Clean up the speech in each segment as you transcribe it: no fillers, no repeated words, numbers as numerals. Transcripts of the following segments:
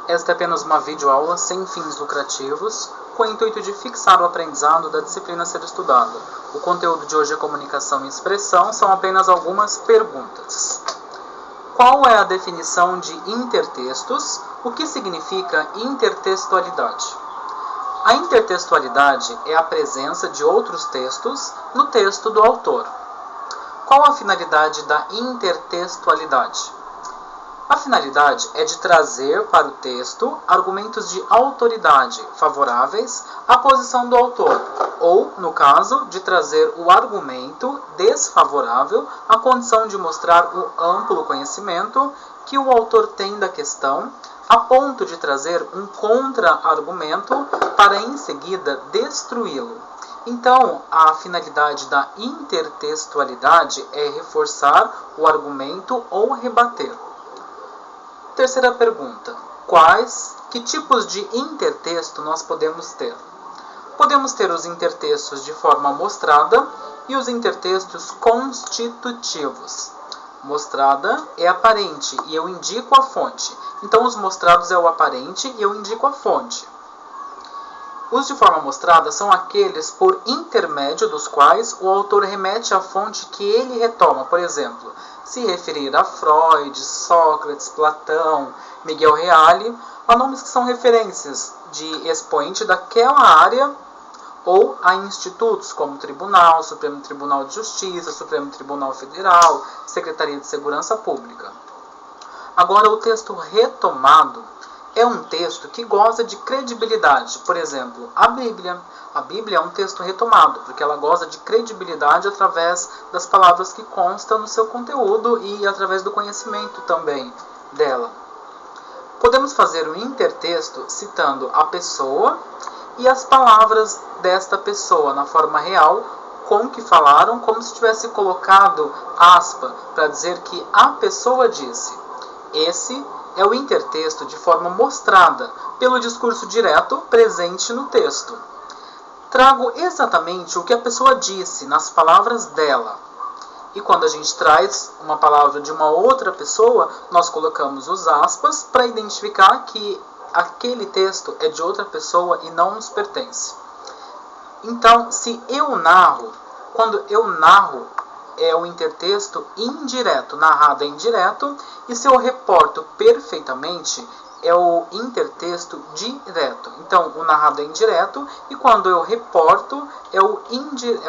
Esta é apenas uma videoaula sem fins lucrativos, com o intuito de fixar o aprendizado da disciplina a ser estudada. O conteúdo de hoje é comunicação e expressão, são apenas algumas perguntas. Qual é a definição de intertextos? O que significa intertextualidade? A intertextualidade é a presença de outros textos no texto do autor. Qual a finalidade da intertextualidade? A finalidade é de trazer para o texto argumentos de autoridade favoráveis à posição do autor, ou, no caso, de trazer o argumento desfavorável à condição de mostrar o amplo conhecimento que o autor tem da questão, a ponto de trazer um contra-argumento para, em seguida, destruí-lo. Então, a finalidade da intertextualidade é reforçar o argumento ou rebater. Terceira pergunta. Que tipos de intertexto nós podemos ter? Podemos ter os intertextos de forma mostrada e os intertextos constitutivos. Mostrada é aparente e eu indico a fonte. Então, os mostrados é o aparente e eu indico a fonte. Os de forma mostrada são aqueles por intermédio dos quais o autor remete à fonte que ele retoma. Por exemplo, se referir a Freud, Sócrates, Platão, Miguel Reale, a nomes que são referências de expoente daquela área, ou a institutos como Tribunal, Supremo Tribunal de Justiça, Supremo Tribunal Federal, Secretaria de Segurança Pública. Agora, o texto retomado é um texto que goza de credibilidade. Por exemplo, a Bíblia. A Bíblia é um texto retomado, porque ela goza de credibilidade através das palavras que constam no seu conteúdo e através do conhecimento também dela. Podemos fazer um intertexto citando a pessoa e as palavras desta pessoa na forma real, com que falaram, como se tivesse colocado aspa para dizer que a pessoa disse. Esse é o intertexto de forma mostrada pelo discurso direto presente no texto. Trago exatamente o que a pessoa disse nas palavras dela. E quando a gente traz uma palavra de uma outra pessoa, nós colocamos os aspas para identificar que aquele texto é de outra pessoa e não nos pertence. Então, se eu narro, quando eu narro, é o intertexto indireto, narrado é indireto, e se eu reporto perfeitamente, é o intertexto direto. Então, o narrado é indireto, e quando eu reporto, é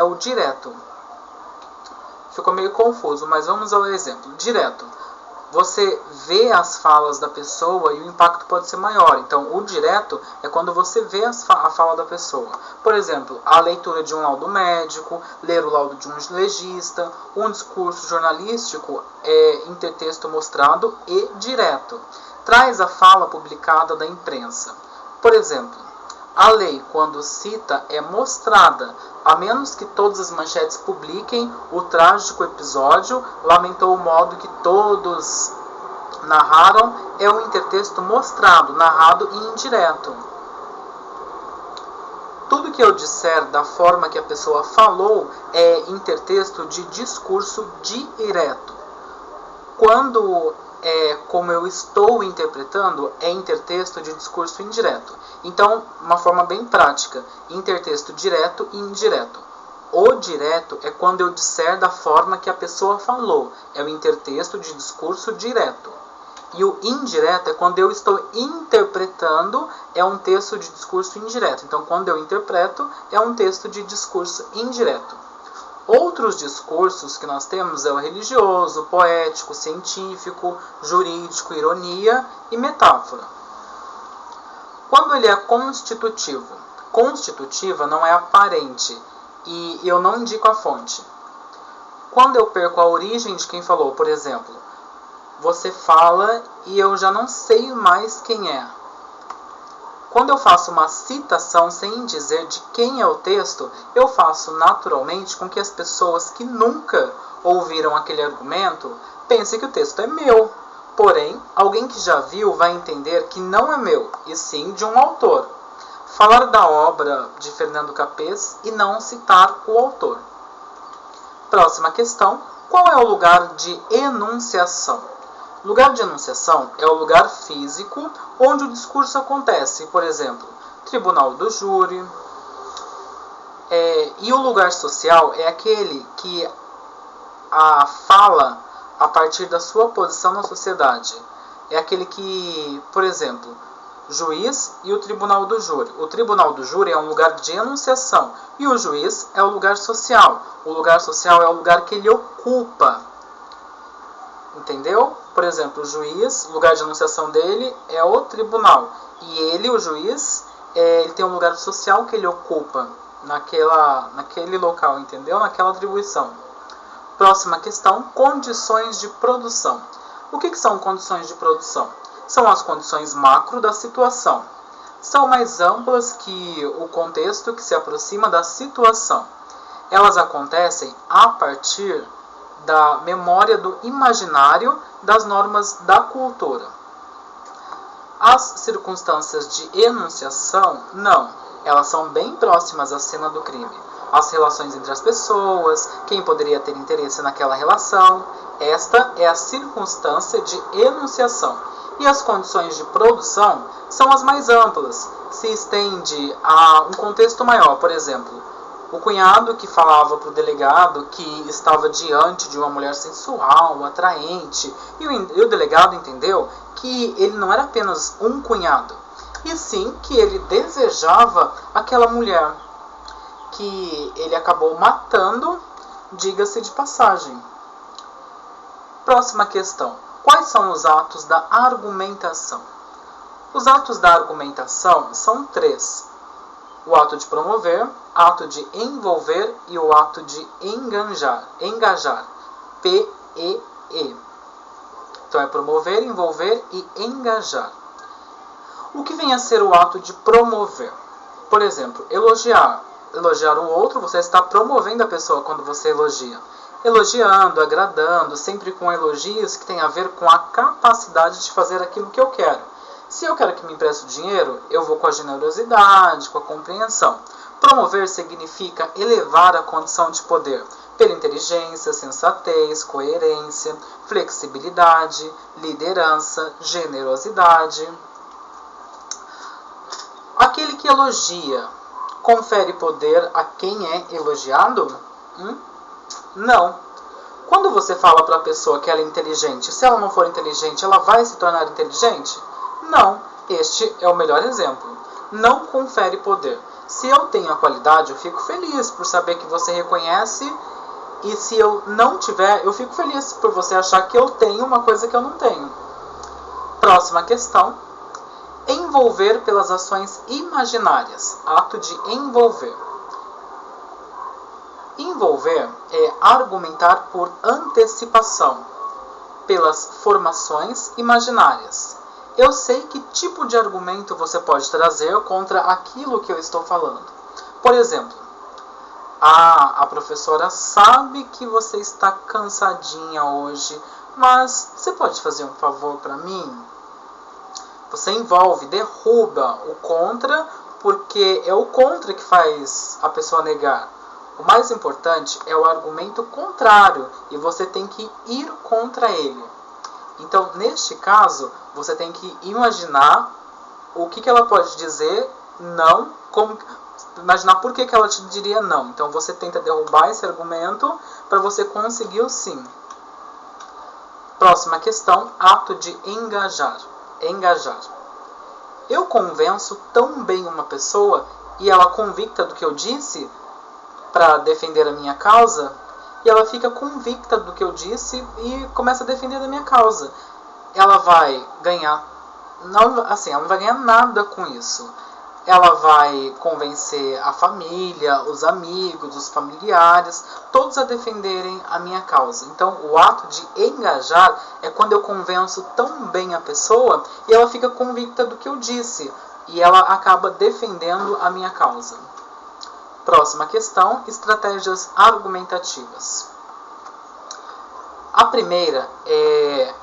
o direto. Ficou meio confuso, mas vamos ao exemplo. Direto. Você vê as falas da pessoa e o impacto pode ser maior. Então, o direto é quando você vê a fala da pessoa. Por exemplo, a leitura de um laudo médico, ler o laudo de um legista, um discurso jornalístico é intertexto mostrado e direto. Traz a fala publicada da imprensa. Por exemplo, a lei, quando cita, é mostrada, a menos que todas as manchetes publiquem o trágico episódio, lamentou o modo que todos narraram, é um intertexto mostrado, narrado e indireto. Tudo que eu disser da forma que a pessoa falou é intertexto de discurso direto. Quando como eu estou interpretando, é intertexto de discurso indireto. Então, uma forma bem prática, intertexto direto e indireto. O direto é quando eu disser da forma que a pessoa falou, é o intertexto de discurso direto. E o indireto é quando eu estou interpretando, é um texto de discurso indireto. Então, quando eu interpreto, é um texto de discurso indireto. Outros discursos que nós temos é o religioso, poético, científico, jurídico, ironia e metáfora. Quando ele é constitutivo, constitutiva não é aparente e eu não indico a fonte. Quando eu perco a origem de quem falou, por exemplo, você fala e eu já não sei mais quem é. Quando eu faço uma citação sem dizer de quem é o texto, eu faço naturalmente com que as pessoas que nunca ouviram aquele argumento pensem que o texto é meu. Porém, alguém que já viu vai entender que não é meu, e sim de um autor. Falar da obra de Fernando Capês e não citar o autor. Próxima questão. Qual é o lugar de enunciação? Lugar de enunciação é o lugar físico onde o discurso acontece, por exemplo, tribunal do júri. E o lugar social é aquele que fala a partir da sua posição na sociedade. É aquele que, por exemplo, juiz e o tribunal do júri. O tribunal do júri é um lugar de enunciação e o juiz é o lugar social. O lugar social é o lugar que ele ocupa. Entendeu? Por exemplo, o juiz, o lugar de enunciação dele é o tribunal. E ele, o juiz, ele tem um lugar social que ele ocupa naquele local, entendeu? Naquela atribuição. Próxima questão, condições de produção. O que são condições de produção? São as condições macro da situação. São mais amplas que o contexto que se aproxima da situação. Elas acontecem a partir da memória do imaginário das normas da cultura. As circunstâncias de enunciação, não. Elas são bem próximas à cena do crime. As relações entre as pessoas, quem poderia ter interesse naquela relação. Esta é a circunstância de enunciação. E as condições de produção são as mais amplas. Se estende a um contexto maior, por exemplo, o cunhado que falava para o delegado que estava diante de uma mulher sensual, atraente, e o delegado entendeu que ele não era apenas um cunhado, e sim que ele desejava aquela mulher, que ele acabou matando, diga-se de passagem. Próxima questão. Quais são os atos da argumentação? Os atos da argumentação são 3. O ato de promover, ato de envolver e o ato de engajar. P-E-E. Então é promover, envolver e engajar. O que vem a ser o ato de promover? Por exemplo, elogiar. Elogiar um outro, você está promovendo a pessoa quando você elogia. Elogiando, agradando, sempre com elogios que tem a ver com a capacidade de fazer aquilo que eu quero. Se eu quero que me empreste dinheiro, eu vou com a generosidade, com a compreensão. Promover significa elevar a condição de poder pela inteligência, sensatez, coerência, flexibilidade, liderança, generosidade. Aquele que elogia confere poder a quem é elogiado? Não. Quando você fala para a pessoa que ela é inteligente, se ela não for inteligente, ela vai se tornar inteligente? Não. Este é o melhor exemplo. Não confere poder. Se eu tenho a qualidade, eu fico feliz por saber que você reconhece. E se eu não tiver, eu fico feliz por você achar que eu tenho uma coisa que eu não tenho. Próxima questão. Envolver pelas ações imaginárias. Ato de envolver. Envolver é argumentar por antecipação, pelas formações imaginárias. Eu sei que tipo de argumento você pode trazer contra aquilo que eu estou falando. Por exemplo, a professora sabe que você está cansadinha hoje, mas você pode fazer um favor para mim? Você envolve, derruba o contra, porque é o contra que faz a pessoa negar. O mais importante é o argumento contrário, e você tem que ir contra ele. Então, neste caso, você tem que imaginar o que ela pode dizer não, imaginar por que ela te diria não. Então, você tenta derrubar esse argumento para você conseguir o sim. Próxima questão, ato de engajar. Engajar. Eu convenço tão bem uma pessoa e ela convicta do que eu disse para defender a minha causa, e ela fica convicta do que eu disse e começa a defender a minha causa. Ela vai ganhar, ela não vai ganhar nada com isso. Ela vai convencer a família, os amigos, os familiares, todos a defenderem a minha causa. Então, o ato de engajar é quando eu convenço tão bem a pessoa e ela fica convicta do que eu disse e ela acaba defendendo a minha causa. Próxima questão, estratégias argumentativas. A primeira é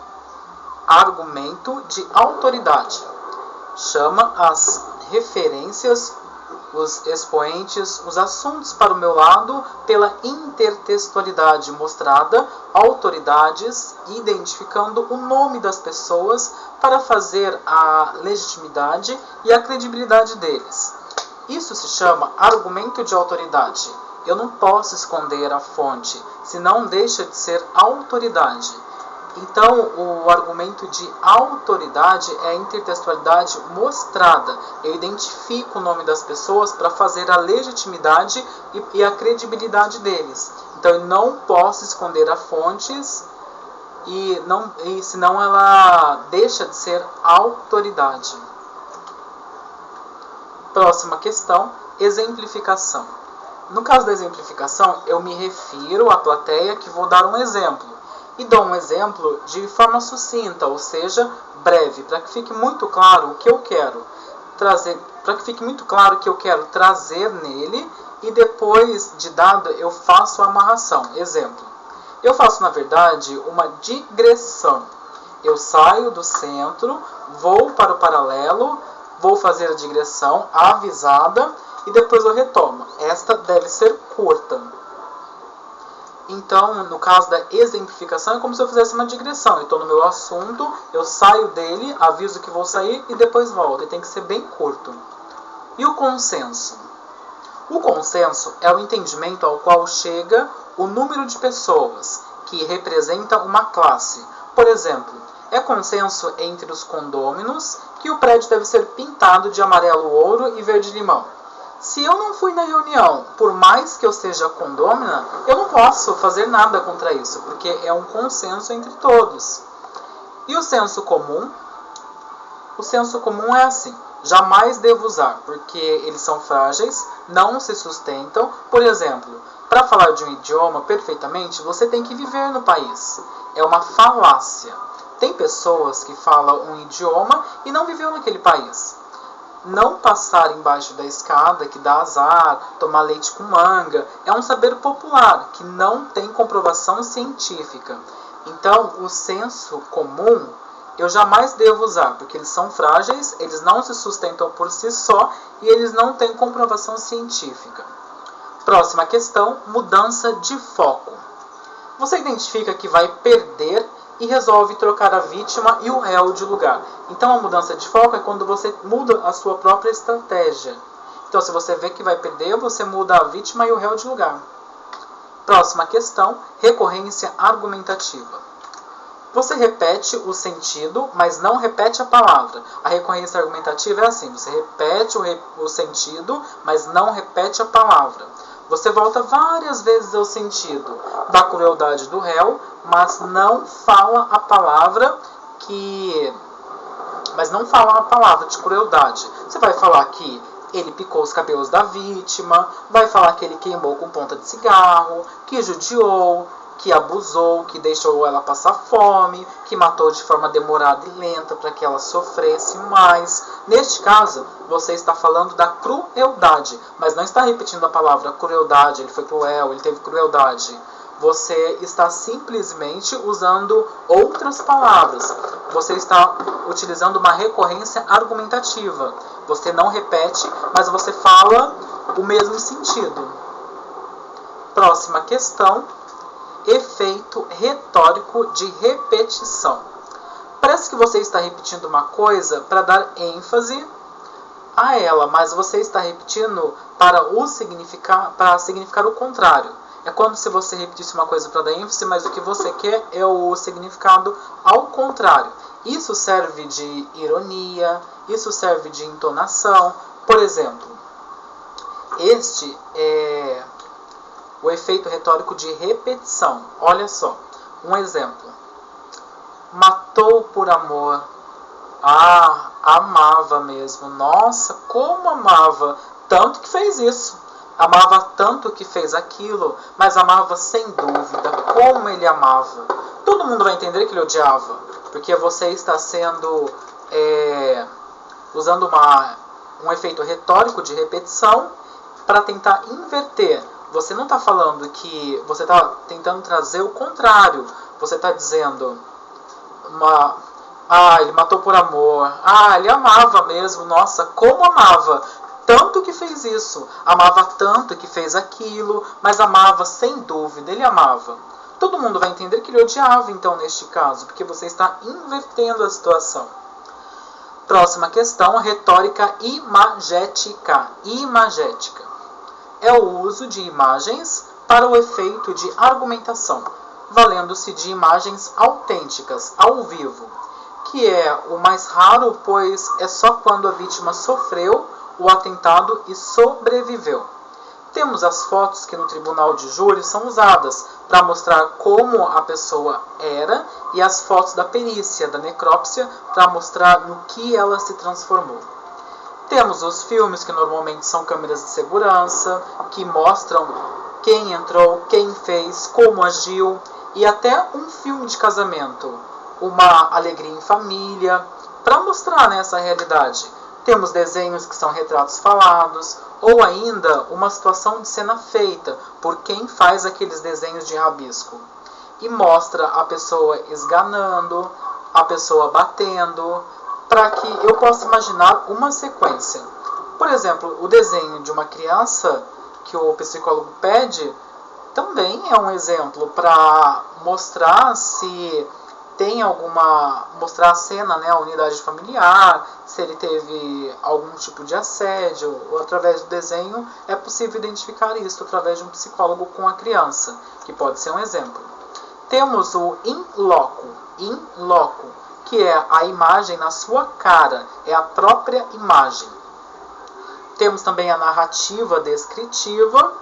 argumento de autoridade. Chama as referências os expoentes, os assuntos para o meu lado pela intertextualidade mostrada, autoridades, identificando o nome das pessoas para fazer a legitimidade e a credibilidade deles. Isso se chama argumento de autoridade. Eu não posso esconder a fonte, senão deixa de ser autoridade. Então, o argumento de autoridade é a intertextualidade mostrada. Eu identifico o nome das pessoas para fazer a legitimidade e a credibilidade deles. Então, eu não posso esconder a fontes senão ela deixa de ser autoridade. Próxima questão, exemplificação. No caso da exemplificação, eu me refiro à plateia que vou dar um exemplo. E dou um exemplo de forma sucinta, ou seja, breve, para que fique muito claro o que eu quero trazer, para que fique muito claro o que eu quero trazer nele, e depois de dado eu faço a amarração. Exemplo: eu faço na verdade uma digressão. Eu saio do centro, vou para o paralelo, vou fazer a digressão avisada e depois eu retomo. Esta deve ser curta. Então, no caso da exemplificação, é como se eu fizesse uma digressão. Eu estou no meu assunto, eu saio dele, aviso que vou sair e depois volto. E tem que ser bem curto. E o consenso? O consenso é o entendimento ao qual chega o número de pessoas que representa uma classe. Por exemplo, é consenso entre os condôminos que o prédio deve ser pintado de amarelo ouro e verde limão. Se eu não fui na reunião, por mais que eu seja condômina, eu não posso fazer nada contra isso, porque é um consenso entre todos. E o senso comum? O senso comum é assim: jamais devo usar, porque eles são frágeis, não se sustentam. Por exemplo, para falar de um idioma perfeitamente, você tem que viver no país. É uma falácia. Tem pessoas que falam um idioma e não viveu naquele país. Não passar embaixo da escada, que dá azar, tomar leite com manga, é um saber popular, que não tem comprovação científica. Então, o senso comum eu jamais devo usar, porque eles são frágeis, eles não se sustentam por si só e eles não têm comprovação científica. Próxima questão, mudança de foco. Você identifica que vai perder e resolve trocar a vítima e o réu de lugar. Então a mudança de foco é quando você muda a sua própria estratégia. Então se você vê que vai perder, você muda a vítima e o réu de lugar. Próxima questão, recorrência argumentativa. Você repete o sentido, mas não repete a palavra. A recorrência argumentativa é assim: você repete o sentido, mas não repete a palavra. Você volta várias vezes ao sentido da crueldade do réu, mas não fala a palavra de crueldade. Você vai falar que ele picou os cabelos da vítima, vai falar que ele queimou com ponta de cigarro, que judiou, que abusou, que deixou ela passar fome, que matou de forma demorada e lenta para que ela sofresse mais. Neste caso, você está falando da crueldade, mas não está repetindo a palavra crueldade, ele foi cruel, ele teve crueldade. Você está simplesmente usando outras palavras. Você está utilizando uma recorrência argumentativa. Você não repete, mas você fala o mesmo sentido. Próxima questão. Efeito retórico de repetição. Parece que você está repetindo uma coisa para dar ênfase a ela, mas você está repetindo para significar o contrário. É como se você repetisse uma coisa para dar ênfase, mas o que você quer é o significado ao contrário. Isso serve de ironia, isso serve de entonação. Por exemplo, este é o efeito retórico de repetição. Olha só, um exemplo. Matou por amor. Ah, amava mesmo. Nossa, como amava. Tanto que fez isso. Amava tanto que fez aquilo. Mas amava sem dúvida. Como ele amava. Todo mundo vai entender que ele odiava. Porque você está usando um efeito retórico de repetição para tentar inverter. Você não está falando que... Você está tentando trazer o contrário. Você está dizendo... ele matou por amor. Ah, ele amava mesmo. Nossa, como amava. tanto que fez isso, amava tanto que fez aquilo, mas amava sem dúvida, ele amava. Todo mundo vai entender que ele odiava, então, neste caso, porque você está invertendo a situação. Próxima questão, retórica imagética. Imagética é o uso de imagens para o efeito de argumentação, valendo-se de imagens autênticas, ao vivo, que é o mais raro, pois é só quando a vítima sofreu o atentado e sobreviveu. Temos as fotos que no tribunal de júri são usadas para mostrar como a pessoa era e as fotos da perícia, da necrópsia, para mostrar no que ela se transformou. Temos os filmes que normalmente são câmeras de segurança, que mostram quem entrou, quem fez, como agiu, e até um filme de casamento, Uma Alegria em Família, para mostrar essa realidade. Temos desenhos que são retratos falados, ou ainda uma situação de cena feita por quem faz aqueles desenhos de rabisco. E mostra a pessoa esganando, a pessoa batendo, para que eu possa imaginar uma sequência. Por exemplo, o desenho de uma criança que o psicólogo pede também é um exemplo para mostrar se tem mostrar a cena, a unidade familiar, se ele teve algum tipo de assédio, ou através do desenho é possível identificar isso através de um psicólogo com a criança, que pode ser um exemplo. Temos o in loco, que é a imagem na sua cara, é a própria imagem. Temos também a narrativa descritiva,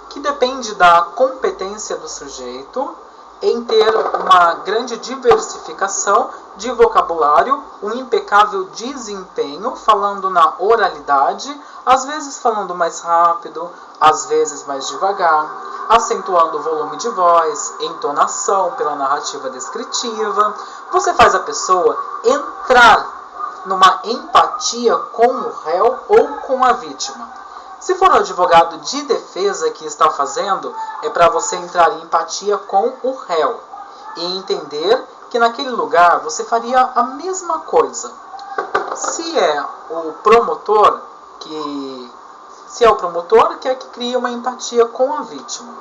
que depende da competência do sujeito em ter uma grande diversificação de vocabulário, um impecável desempenho, falando na oralidade, às vezes falando mais rápido, às vezes mais devagar, acentuando o volume de voz, entonação pela narrativa descritiva. Você faz a pessoa entrar numa empatia com o réu ou com a vítima. Se for o advogado de defesa que está fazendo, é para você entrar em empatia com o réu e entender que naquele lugar você faria a mesma coisa. Se é o promotor que quer que crie uma empatia com a vítima.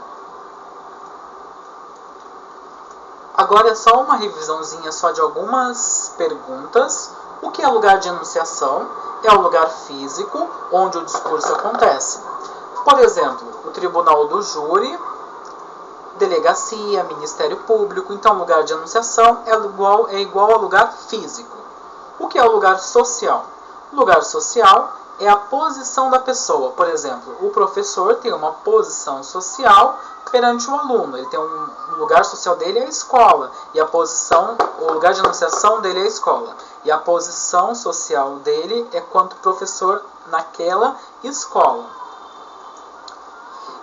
Agora é só uma revisãozinha só de algumas perguntas. O que é lugar de enunciação? É o lugar físico onde o discurso acontece. Por exemplo, o tribunal do júri, delegacia, Ministério Público. Então, lugar de enunciação é igual ao lugar físico. O que é o lugar social? O lugar social é a posição da pessoa. Por exemplo, o professor tem uma posição social perante o aluno. Ele tem um lugar social dele é a escola. E o lugar de enunciação dele é a escola. E a posição social dele é quanto professor naquela escola.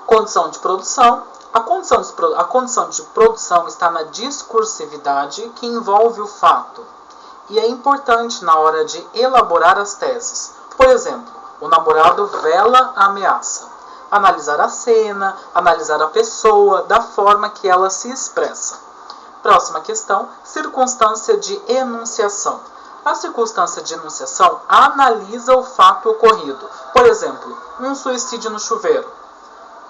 Condição de produção. A condição de produção está na discursividade que envolve o fato. E é importante na hora de elaborar as teses. Por exemplo, o namorado vela a ameaça. Analisar a cena, analisar a pessoa, da forma que ela se expressa. Próxima questão, circunstância de enunciação. A circunstância de enunciação analisa o fato ocorrido. Por exemplo, um suicídio no chuveiro.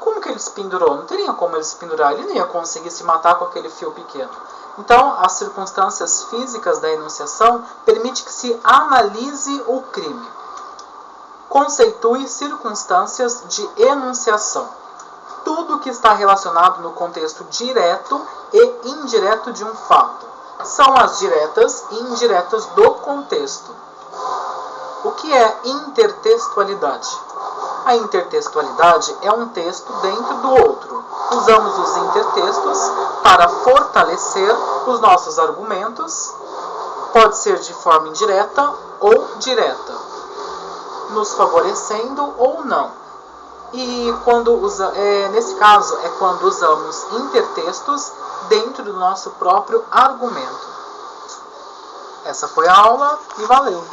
Como que ele se pendurou? Não teria como ele se pendurar, ele não ia conseguir se matar com aquele fio pequeno. Então, as circunstâncias físicas da enunciação permitem que se analise o crime. Conceitue circunstâncias de enunciação. Tudo que está relacionado no contexto direto e indireto de um fato. São as diretas e indiretas do contexto. O que é intertextualidade? A intertextualidade é um texto dentro do outro. Usamos os intertextos para fortalecer os nossos argumentos. Pode ser de forma indireta ou direta, nos favorecendo ou não. E nesse caso é quando usamos intertextos dentro do nosso próprio argumento. Essa foi a aula e valeu!